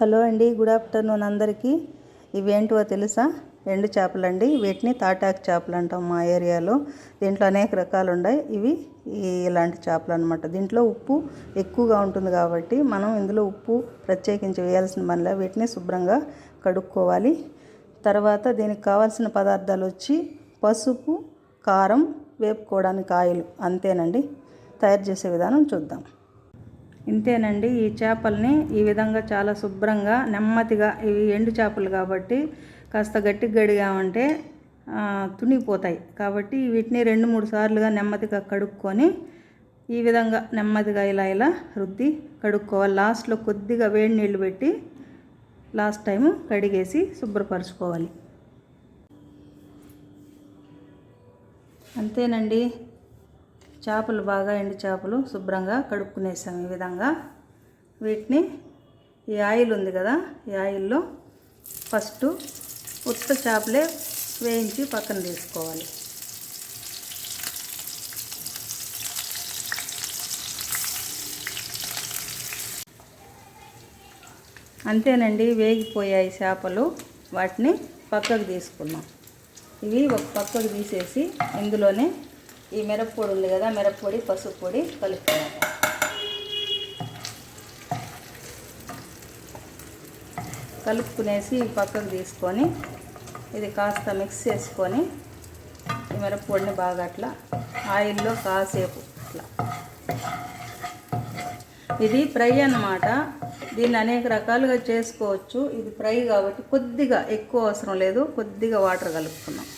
Hello అండి, good afternoon అందరికీ. ఇవేంటివో తెలుసా? ఎండు చేపలండి. వీటిని తాటాకు చేపలు అంటాం మా ఏరియాలో. దీంట్లో అనేక రకాలు ఉన్నాయి. ఇవి ఇలాంటి చేపలు అనమాట. దీంట్లో ఉప్పు ఎక్కువగా ఉంటుంది కాబట్టి మనం ఇందులో ఉప్పు ప్రత్యేకించి వేయాల్సిన పనిలే. వీటిని శుభ్రంగా కడుక్కోవాలి. తర్వాత దీనికి కావాల్సిన పదార్థాలు వచ్చి పసుపు, కారం, వేపుకోవడానికి ఆయిల్, అంతేనండి. తయారు చేసే విధానం చూద్దాం. ఇంతేనండి. ఈ చేపల్ని ఈ విధంగా చాలా శుభ్రంగా నెమ్మదిగా, ఇవి ఎండు చేపలు కాబట్టి కాస్త గట్టిగా గడిగామంటే తునిగిపోతాయి. కాబట్టి వీటిని 2-3 సార్లుగా నెమ్మదిగా కడుక్కొని ఈ విధంగా నెమ్మదిగా ఇలా రుద్ది కడుక్కోవాలి. లాస్ట్లో కొద్దిగా వేడి నీళ్ళు పెట్టి లాస్ట్ టైము కడిగేసి శుభ్రపరచుకోవాలి. అంతేనండి. చేపలు బాగా ఎండు చేపలు శుభ్రంగా కడుక్కునేసాం. ఈ విధంగా వీటిని ఈ ఆయిల్ ఉంది కదా, ఈ ఆయిల్లో ఫస్ట్ ఉత్త చేపలే వేయించి పక్కన తీసుకోవాలి. అంతేనండి, వేగిపోయాయి చేపలు. వాటిని పక్కకు తీసుకున్నాం. ఇవి ఒక పక్కకు తీసేసి ఇందులోనే ఈ మిరప్పొడి ఉంది కదా, మిరప్పొడి, పసుపు పొడి కలుపుకున్నాం. కలుపుకునేసి పక్కకు తీసుకొని ఇది కాస్త మిక్స్ చేసుకొని ఈ మిరప్పొడిని బాగా అట్లా ఆయిల్లో కాసేపు అట్లా. ఇది ఫ్రై అన్నమాట. దీన్ని అనేక రకాలుగా చేసుకోవచ్చు. ఇది ఫ్రై కాబట్టి కొద్దిగా ఎక్కువ అవసరం లేదు, కొద్దిగా వాటర్ కలుపుకున్నాం.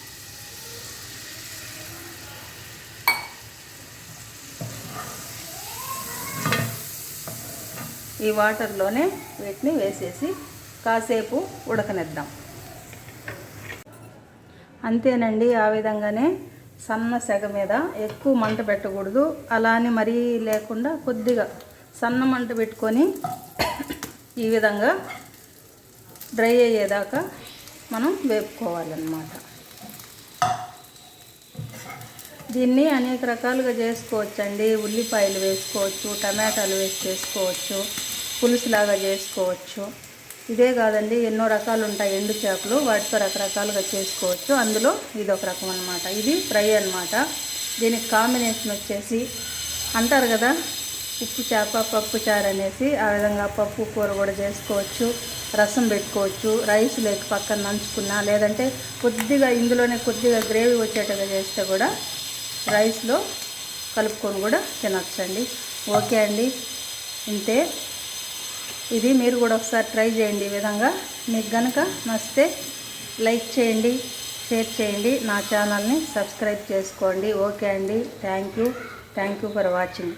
ఈ వాటర్లోనే వీటిని వేసేసి కాసేపు ఉడకనిద్దాం. అంతేనండి. ఆ విధంగానే సన్న సెగ మీద, ఎక్కువ మంట పెట్టకూడదు, అలా అని మరీ లేకుండా కొద్దిగా సన్న మంట పెట్టుకొని ఈ విధంగా డ్రై అయ్యేదాకా మనం వేపుకోవాలన్నమాట. దీన్ని అనేక రకాలుగా చేసుకోవచ్చండి. ఉల్లిపాయలు వేసుకోవచ్చు, టమాటాలు వేసి చేసుకోవచ్చు, పులుసులాగా చేసుకోవచ్చు. ఇదే కాదండి, ఎన్నో రకాలు ఉంటాయి ఎండు చేపలు, వాటితో రకరకాలుగా చేసుకోవచ్చు. అందులో ఇది ఒక రకం అన్నమాట. ఇది ఫ్రై అన్నమాట. దీనికి కాంబినేషన్ వచ్చేసి అంటారు కదా, ఉప్పు చేప పప్పు చారు అనేసి. ఆ విధంగా పప్పు కూర కూడా చేసుకోవచ్చు, రసం పెట్టుకోవచ్చు, రైస్ లేక పక్కన నంచుకున్నా, లేదంటే కొద్దిగా ఇందులోనే కొద్దిగా గ్రేవీ వచ్చేట్టుగా చేస్తే కూడా రైస్లో కలుపుకొని కూడా తినొచ్చండి. ఓకే అండి, ఇంతే. ఇది మీరు కూడా ఒకసారి ట్రై చేయండి. ఈ విధంగా మీకు కనుక నచ్చితే లైక్ చేయండి, షేర్ చేయండి, నా ఛానల్ని సబ్స్క్రైబ్ చేసుకోండి. ఓకే అండి, థ్యాంక్ యూ ఫర్ వాచింగ్.